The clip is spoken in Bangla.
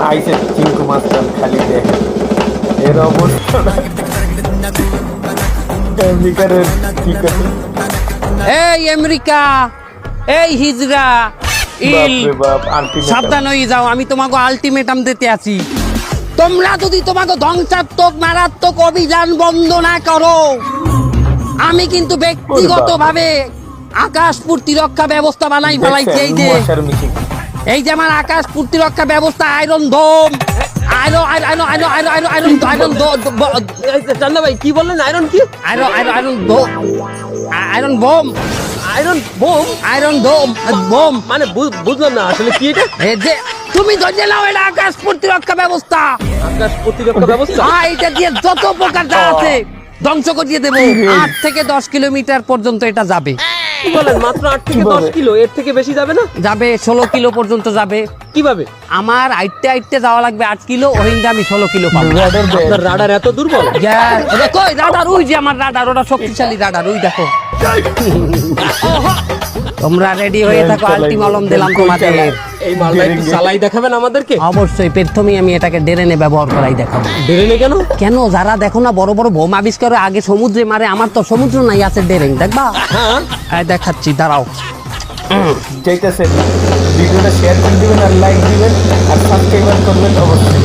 আইসে চিঙ্কু মাস্টার খালি দেখে এর অবস্থা আমেরিকার কি করে এই আমেরিকা, এই হিজরা ইল, বাপরে বাপ আলটিমেট সাবধান হয়ে যাও, আমি তোমাকে আলটিমেটাম দিতে আছি। তোমরা যদি তোমাকে ধ্বংসাত্মক মারাত্মক অভিযান বন্ধ না করো, আমি কিন্তু ব্যক্তিগত ভাবে আকাশ প্রতিরক্ষা ব্যবস্থা বানাই ফেলাইছি। এই যে আমার আকাশ প্রতিরক্ষা ব্যবস্থা, আয়রন ডোম, চান্দা ভাই কি বললেন? আয়রন কি? Iron bomb, iron bomb? Iron dome bomb মানে বুঝলাম না আসলে কি এটা। এই যে তুমি ধরে নাও, এটা আকাশ প্রতিরক্ষা ব্যবস্থা। আকাশ প্রতিরক্ষা ব্যবস্থা? এটা দিয়ে যত প্রকার যা আছে ধ্বংস করিয়ে দেবো। 8 থেকে 10 কিলোমিটার পর্যন্ত এটা যাবে। কি বলেন? মাত্র 8 থেকে 10 কিলো? এর থেকে বেশি যাবে না? যাবে 16 কিলো পর্যন্ত যাবে। কিভাবে? আমার আইটতে যাওয়া লাগবে 8 কিলো, ওহিন্দা আমি 16 কিলো পাবো। আপনার রাডার এত দুর্বল? কই রাডার? ওই যে আমার রাডার, ওটা শক্তিশালী রাডার, ওই দেখো। তোমরা রেডি হয়ে থাকো, আলটিমালম দিলাম তোমাদের। এই মালটা একটু চালাই দেখাবেন আমাদেরকে? অবশ্যই, প্রথমেই আমি এটাকে ড্রেনে ব্যবহার করাই দেখাবো। ড্রেনে কেন? কেন, যারা দেখো না বড় বড় বোম আবিষ্কার আগে সমুদ্রে মারে, আমার তো সমুদ্র নাই, আছে ড্রেন, দেখবা? হ্যাঁ দেখাচ্ছি, দাঁড়াও। যাইতেছে ভিডিওটা শেয়ার করে দিবেন আর লাইক দিবেন আর সাবস্ক্রাইব করবেন অবশ্যই।